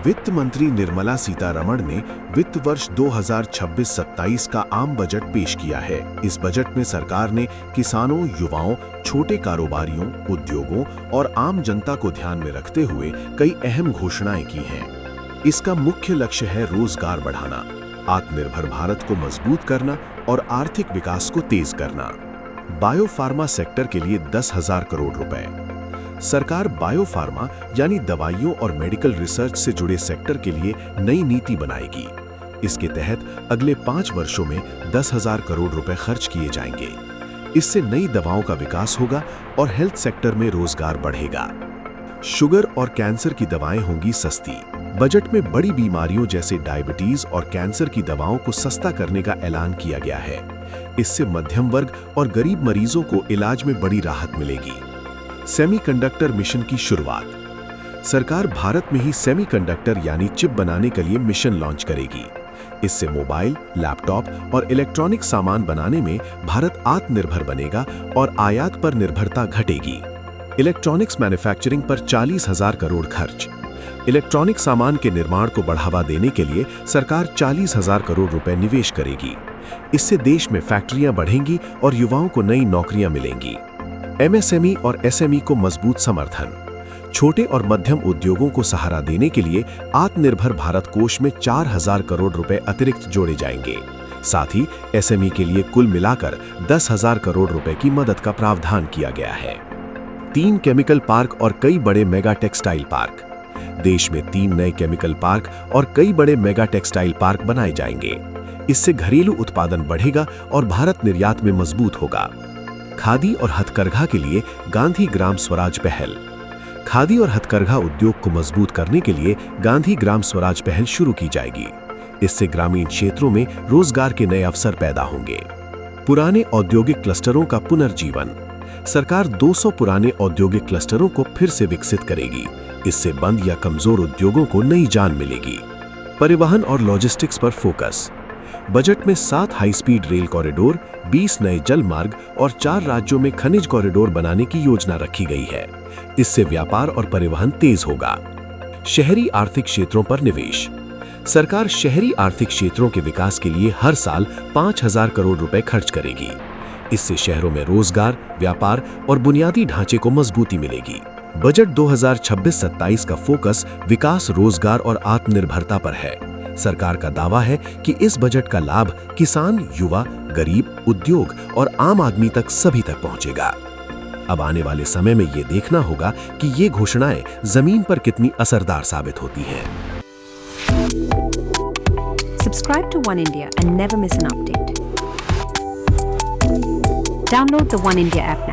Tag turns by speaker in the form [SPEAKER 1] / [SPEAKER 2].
[SPEAKER 1] वित्त मंत्री निर्मला सीतारमण ने वित्त वर्ष 2026-27 का आम बजट पेश किया है। इस बजट में सरकार ने किसानों, युवाओं, छोटे कारोबारियों, उद्योगों और आम जनता को ध्यान में रखते हुए कई अहम घोषणाएं की हैं। इसका मुख्य लक्ष्य है रोजगार बढ़ाना, आत्मनिर्भर भारत को मजबूत करना और आर्थिक विकास को तेज करना। बायोफार्मा सेक्टर के लिए 10,000 करोड़ रुपए। सरकार बायोफार्मा यानी दवाइयों और मेडिकल रिसर्च से जुड़े सेक्टर के लिए नई नीति बनाएगी। इसके तहत अगले 5 वर्षों में 10,000 करोड़ रुपए खर्च किए जाएंगे। इससे नई दवाओं का विकास होगा और हेल्थ सेक्टर में रोजगार बढ़ेगा। शुगर और कैंसर की दवाएं होंगी सस्ती। बजट में बड़ी बीमारियों जैसे डायबिटीज और कैंसर की दवाओं को सस्ता करने का ऐलान किया गया है। इससे मध्यम वर्ग और गरीब मरीजों को इलाज में बड़ी राहत मिलेगी। सेमीकंडक्टर मिशन की शुरुआत। सरकार भारत में ही सेमीकंडक्टर यानी चिप बनाने के लिए मिशन लॉन्च करेगी। इससे मोबाइल, लैपटॉप और इलेक्ट्रॉनिक सामान बनाने में भारत आत्मनिर्भर बनेगा और आयात पर निर्भरता घटेगी। इलेक्ट्रॉनिक्स मैन्युफैक्चरिंग पर 40,000 करोड़ खर्च। इलेक्ट्रॉनिक सामान के निर्माण को बढ़ावा देने के लिए सरकार 40,000 करोड़ रुपए निवेश करेगी। इससे देश में फैक्ट्रियां बढ़ेंगी और युवाओं को नई नौकरियां मिलेंगी। एमएसएमई और एसएमई को मजबूत समर्थन। छोटे और मध्यम उद्योगों को सहारा देने के लिए आत्मनिर्भर भारत कोष में 4,000 करोड़ रुपए अतिरिक्त जोड़े जाएंगे। साथ ही एसएमई के लिए कुल मिलाकर 10,000 करोड़ रुपए की मदद का प्रावधान किया गया है। 3 केमिकल पार्क और कई बड़े मेगा टेक्सटाइल पार्क। देश में 3 नए केमिकल पार्क और कई बड़े मेगा टेक्सटाइल पार्क बनाए जाएंगे। इससे घरेलू उत्पादन बढ़ेगा और भारत निर्यात में मजबूत होगा। खादी और हथकरघा के लिए गांधी ग्राम स्वराज पहल। खादी और हथकरघा उद्योग को मजबूत करने के लिए गांधी ग्राम स्वराज पहल शुरू की जाएगी। इससे ग्रामीण क्षेत्रों में रोजगार के नए अवसर पैदा होंगे। पुराने औद्योगिक क्लस्टरों का पुनर्जीवन। सरकार 200 पुराने औद्योगिक क्लस्टरों को फिर से विकसित करेगी। इससे बंद या कमजोर उद्योगों को नई जान मिलेगी। परिवहन और लॉजिस्टिक्स पर फोकस। बजट में 7 हाई स्पीड रेल कॉरिडोर, 20 नए जल मार्ग और 4 राज्यों में खनिज कॉरिडोर बनाने की योजना रखी गई है। इससे व्यापार और परिवहन तेज होगा। शहरी आर्थिक क्षेत्रों पर निवेश। सरकार शहरी आर्थिक क्षेत्रों के विकास के लिए हर साल 5,000 करोड़ रुपए खर्च करेगी। इससे शहरों में रोजगार, व्यापार और बुनियादी ढांचे को मजबूती मिलेगी। बजट 2026-27 का फोकस विकास, रोजगार और आत्मनिर्भरता पर है। सरकार का दावा है कि इस बजट का लाभ किसान, युवा, गरीब, उद्योग और आम आदमी तक सभी तक पहुंचेगा। अब आने वाले समय में ये देखना होगा कि ये घोषणाएं जमीन पर कितनी असरदार साबित होती हैं।
[SPEAKER 2] Subscribe to One India and never miss an update. Download the One India app